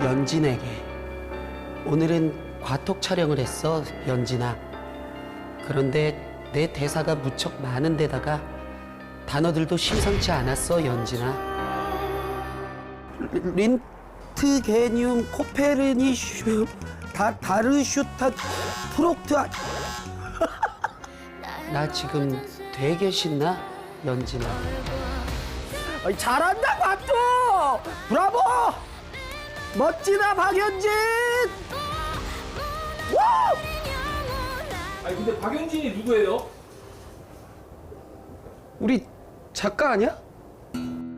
연진에게. 오늘은 과톡 촬영을 했어, 연진아. 그런데 내 대사가 무척 많은 데다가 단어들도 심상치 않았어, 연진아. 린트게늄 코페르니슈 다르슈타 프록트 나 지금 되게 신나, 연진아. 잘한다, 과톡! 브라보! 멋지다, 박연진! 와! 아니 근데 박연진이 누구예요? 우리 작가 아니야?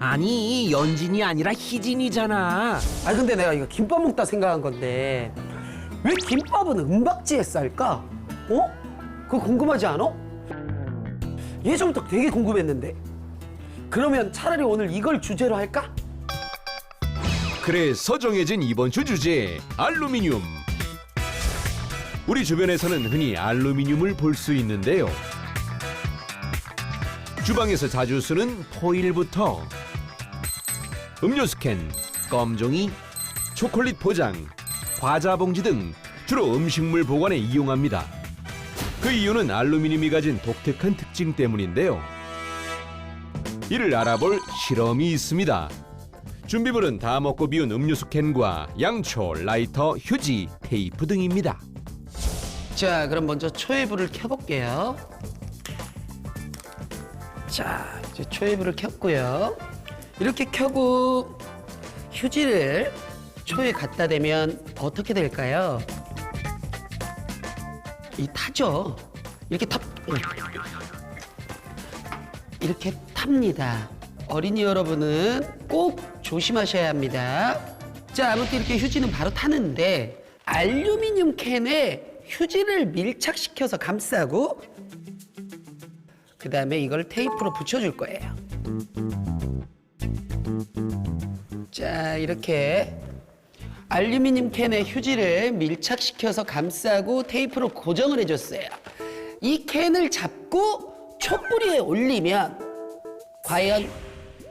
아니, 연진이 아니라 희진이잖아. 아니 근데 내가 이거 김밥 먹다 생각한 건데 왜 김밥은 은박지에 쌀까? 어? 그거 궁금하지 않아? 예전부터 되게 궁금했는데. 그러면 차라리 오늘 이걸 주제로 할까? 그래서 정해진 이번 주 주제 알루미늄. 우리 주변에서는 흔히 알루미늄을 볼 수 있는데요. 주방에서 자주 쓰는 포일부터 음료수 캔, 껌종이, 초콜릿 포장, 과자 봉지 등 주로 음식물 보관에 이용합니다. 그 이유는 알루미늄이 가진 독특한 특징 때문인데요. 이를 알아볼 실험이 있습니다. 준비물은 다 먹고 비운 음료수 캔과 양초, 라이터, 휴지, 테이프 등입니다. 자, 그럼 먼저 초의 불을 켜볼게요. 자, 이제 초의 불을 켰고요. 이렇게 켜고 휴지를 초에 갖다 대면 어떻게 될까요? 이 타죠. 이렇게 이렇게 탑니다. 어린이 여러분은 꼭 조심하셔야 합니다. 자, 아무튼 이렇게 휴지는 바로 타는데 알루미늄 캔에 휴지를 밀착시켜서 감싸고 그 다음에 이걸 테이프로 붙여줄 거예요. 자, 이렇게 알루미늄 캔에 휴지를 밀착시켜서 감싸고 테이프로 고정을 해줬어요. 이 캔을 잡고 촛불 위에 올리면 과연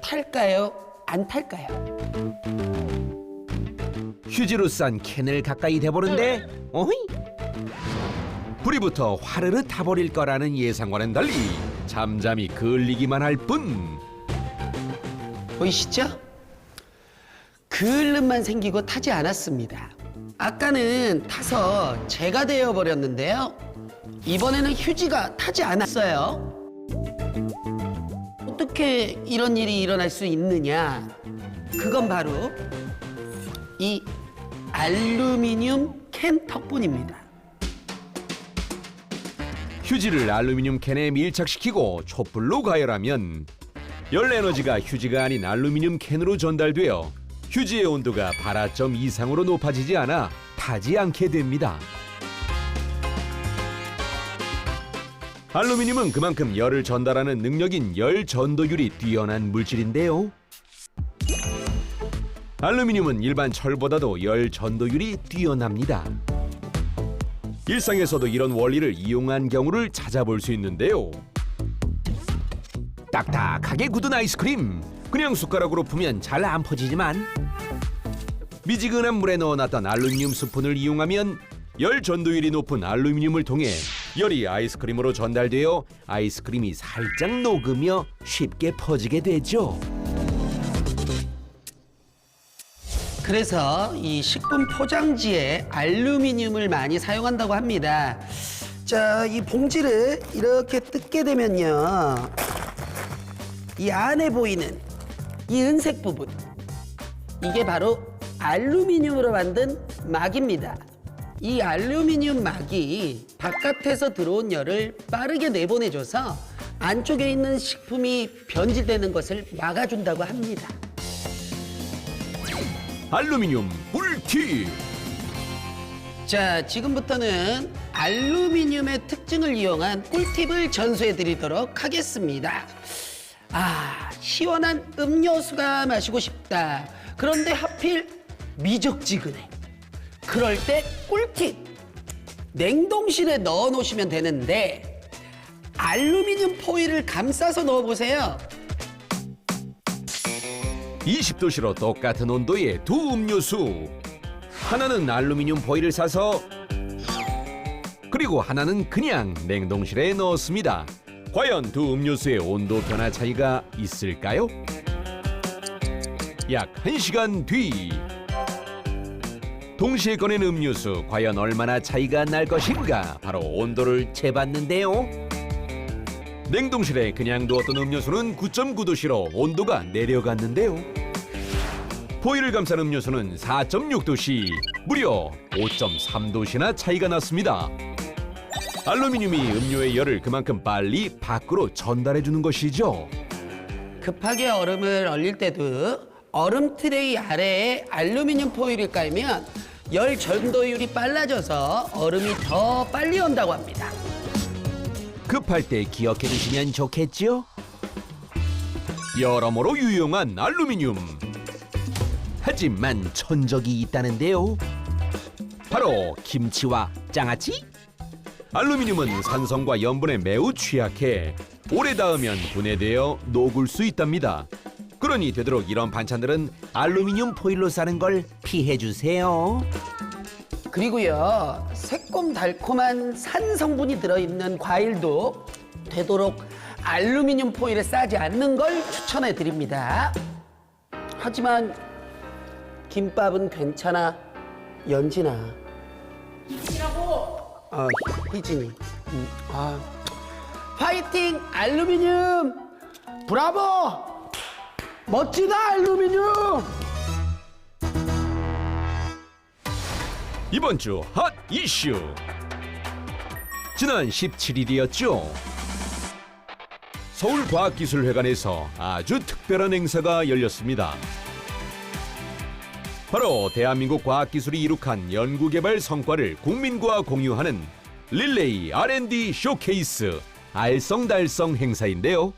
탈까요? 안 탈까요? 휴지로 싼 캔을 가까이 대보는데 어이? 불이 붙어 화르르 타버릴 거라는 예상과는 달리 잠잠히 그을리기만 할 뿐. 보이시죠? 그을름만 생기고 타지 않았습니다. 아까는 타서 재가 되어버렸는데요. 이번에는 휴지가 타지 않았어요. 어떻게 이런 일이 일어날 수 있느냐? 그건 바로 이 알루미늄 캔 덕분입니다. 휴지를 알루미늄 캔에 밀착시키고 촛불로 가열하면 열 에너지가 휴지가 아닌 알루미늄 캔으로 전달되어 휴지의 온도가 발화점 이상으로 높아지지 않아 타지 않게 됩니다. 알루미늄은 그만큼 열을 전달하는 능력인 열 전도율이 뛰어난 물질인데요. 알루미늄은 일반 철보다도 열 전도율이 뛰어납니다. 일상에서도 이런 원리를 이용한 경우를 찾아볼 수 있는데요. 딱딱하게 굳은 아이스크림, 그냥 숟가락으로 풀면 잘 안 퍼지지만 미지근한 물에 넣어놨던 알루미늄 스푼을 이용하면 열 전도율이 높은 알루미늄을 통해 열이 아이스크림으로 전달되어 아이스크림이 살짝 녹으며 쉽게 퍼지게 되죠. 그래서 이 식품 포장지에 알루미늄을 많이 사용한다고 합니다. 자, 이 봉지를 이렇게 뜯게 되면요. 이 안에 보이는 이 은색 부분, 이게 바로 알루미늄으로 만든 막입니다. 이 알루미늄 막이 바깥에서 들어온 열을 빠르게 내보내줘서 안쪽에 있는 식품이 변질되는 것을 막아준다고 합니다. 알루미늄 꿀팁! 자, 지금부터는 알루미늄의 특징을 이용한 꿀팁을 전수해 드리도록 하겠습니다. 아, 시원한 음료수가 마시고 싶다. 그런데 하필 미적지근해. 그럴 때 꿀팁! 냉동실에 넣어 놓으시면 되는데 알루미늄 포일을 감싸서 넣어 보세요. 20도씨로 똑같은 온도의 두 음료수. 하나는 알루미늄 포일을 싸서 그리고 하나는 그냥 냉동실에 넣었습니다. 과연 두 음료수의 온도 변화 차이가 있을까요? 약 1시간 뒤 동시에 꺼낸 음료수 과연 얼마나 차이가 날 것인가 바로 온도를 재봤는데요. 냉동실에 그냥 두었던 음료수는 9.9도씨로 온도가 내려갔는데요. 포일을 감싼 음료수는 4.6도씨, 무려 5.3도씨나 차이가 났습니다. 알루미늄이 음료의 열을 그만큼 빨리 밖으로 전달해 주는 것이죠. 급하게 얼음을 얼릴 때도 얼음 트레이 아래에 알루미늄 포일을 깔면 열 전도율이 빨라져서 얼음이 더 빨리 온다고 합니다. 급할 때 기억해 두시면 좋겠죠? 여러모로 유용한 알루미늄. 하지만 천적이 있다는데요. 바로 김치와 장아찌? 알루미늄은 산성과 염분에 매우 취약해 오래 닿으면 분해되어 녹을 수 있답니다. 그러니 되도록 이런 반찬들은 알루미늄 포일로 싸는 걸 피해 주세요. 그리고요, 새콤달콤한 산 성분이 들어있는 과일도 되도록 알루미늄 포일에 싸지 않는 걸 추천해 드립니다. 하지만 김밥은 괜찮아, 연진아. 희진이라고. 희진이. 파이팅 알루미늄. 브라보. 멋지다 알루미늄. 이번 주 핫 이슈. 지난 17일이었죠. 서울과학기술회관에서 아주 특별한 행사가 열렸습니다. 바로 대한민국 과학기술이 이룩한 연구개발 성과를 국민과 공유하는 릴레이 R&D 쇼케이스 알쏭달쏭 행사인데요.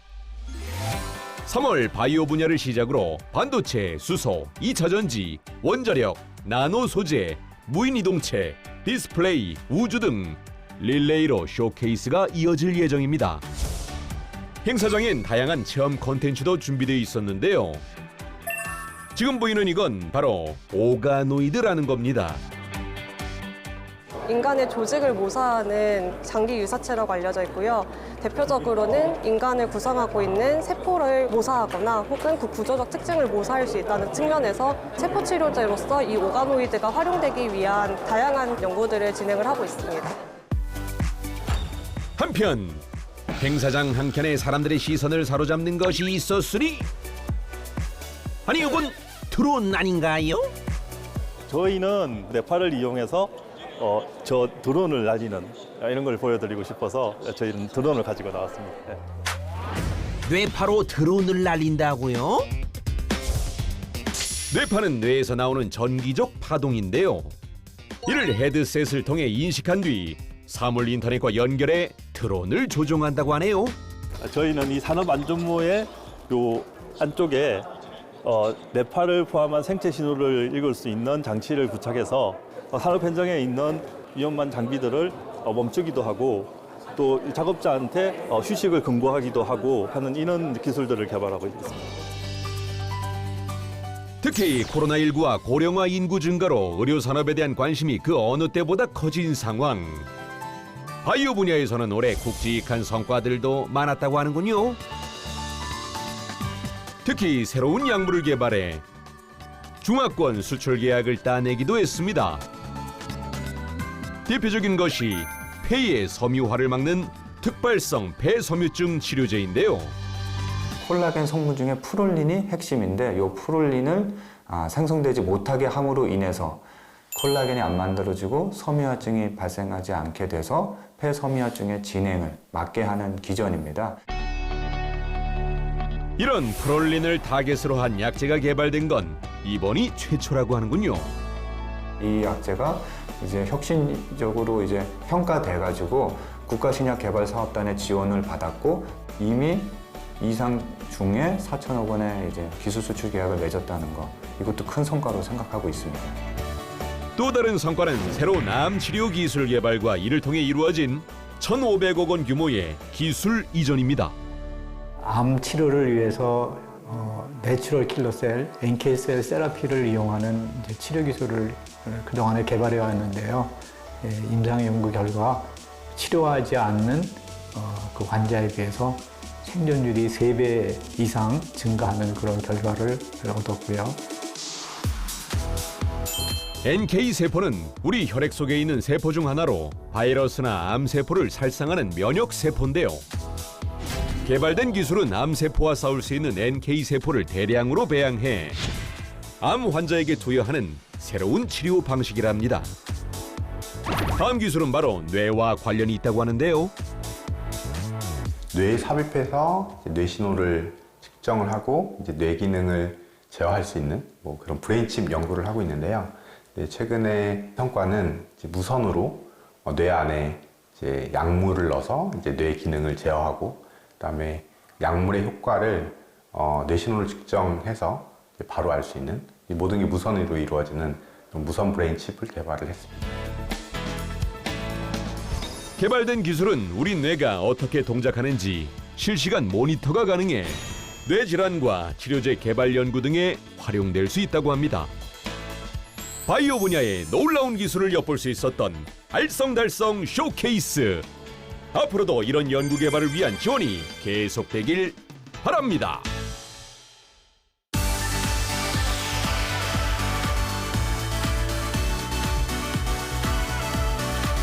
3월 바이오 분야를 시작으로 반도체, 수소, 2차전지, 원자력, 나노 소재, 무인이동체, 디스플레이, 우주 등 릴레이로 쇼케이스가 이어질 예정입니다. 행사장엔 다양한 체험 콘텐츠도 준비되어 있었는데요. 지금 보이는 이건 바로 오가노이드라는 겁니다. 인간의 조직을 모사하는 장기 유사체라고 알려져 있고요. 대표적으로는 인간을 구성하고 있는 세포를 모사하거나 혹은 그 구조적 특징을 모사할 수 있다는 측면에서 세포 치료제로서 이 오가노이드가 활용되기 위한 다양한 연구들을 진행을 하고 있습니다. 한편 행사장 한켠에 사람들의 시선을 사로잡는 것이 있었으니 아니 이건 드론 아닌가요? 저희는 뇌파를 이용해서 저 드론을 날리는 이런 걸 보여드리고 싶어서 저희는 드론을 가지고 나왔습니다. 네. 뇌파로 드론을 날린다고요? 뇌파는 뇌에서 나오는 전기적 파동인데요. 이를 헤드셋을 통해 인식한 뒤 사물 인터넷과 연결해 드론을 조종한다고 하네요. 저희는 이 산업안전모의 요 안쪽에 뇌파를 포함한 생체 신호를 읽을 수 있는 장치를 부착해서 산업 현장에 있는 위험한 장비들을 멈추기도 하고 또 작업자한테 휴식을 권고하기도 하고 하는 이런 기술들을 개발하고 있습니다. 특히 코로나19와 고령화 인구 증가로 의료 산업에 대한 관심이 그 어느 때보다 커진 상황. 바이오 분야에서는 올해 굵직한 성과들도 많았다고 하는군요. 특히 새로운 약물을 개발해 중화권 수출 계약을 따내기도 했습니다. 대표적인 것이 폐의 섬유화를 막는 특발성 폐섬유증 치료제인데요. 콜라겐 성분 중에 프롤린이 핵심인데 이 프롤린을 생성되지 못하게 함으로 인해서 콜라겐이 안 만들어지고 섬유화증이 발생하지 않게 돼서 폐섬유화증의 진행을 막게 하는 기전입니다. 이런 프롤린을 타겟으로 한 약제가 개발된 건 이번이 최초라고 하는군요. 이 약제가 이제 혁신적으로 이제 평가돼 가지고 국가신약개발사업단의 지원을 받았고 이미 이상 중에 4천억 원의 이제 기술 수출 계약을 맺었다는 거, 이것도 큰 성과로 생각하고 있습니다. 또 다른 성과는 새로운 암 치료 기술 개발과 이를 통해 이루어진 1,500억 원 규모의 기술 이전입니다. 암 치료를 위해서 내추럴 킬러셀, NK셀 세라피를 이용하는 이제 치료 기술을 그동안에 개발해 왔는데요. 임상 연구 결과 치료하지 않는 그 환자에 비해서 생존율이 3배 이상 증가하는 그런 결과를 얻었고요. NK세포는 우리 혈액 속에 있는 세포 중 하나로 바이러스나 암세포를 살상하는 면역세포인데요. 개발된 기술은 암세포와 싸울 수 있는 NK세포를 대량으로 배양해 암 환자에게 투여하는 새로운 치료 방식이랍니다. 다음 기술은 바로 뇌와 관련이 있다고 하는데요. 뇌에 삽입해서 뇌 신호를 측정을 하고 이제 뇌 기능을 제어할 수 있는 뭐 그런 브레인칩 연구를 하고 있는데요. 최근에 성과는 이제 무선으로 뇌 안에 이제 약물을 넣어서 이제 뇌 기능을 제어하고 그다음에 약물의 효과를 뇌 신호를 측정해서 이제 바로 알 수 있는 이 모든 게 무선으로 이루어지는 무선 브레인칩을 개발을 했습니다. 개발된 기술은 우리 뇌가 어떻게 동작하는지 실시간 모니터가 가능해 뇌질환과 치료제 개발 연구 등에 활용될 수 있다고 합니다. 바이오 분야의 놀라운 기술을 엿볼 수 있었던 알쏭달쏭 쇼케이스. 앞으로도 이런 연구 개발을 위한 지원이 계속되길 바랍니다.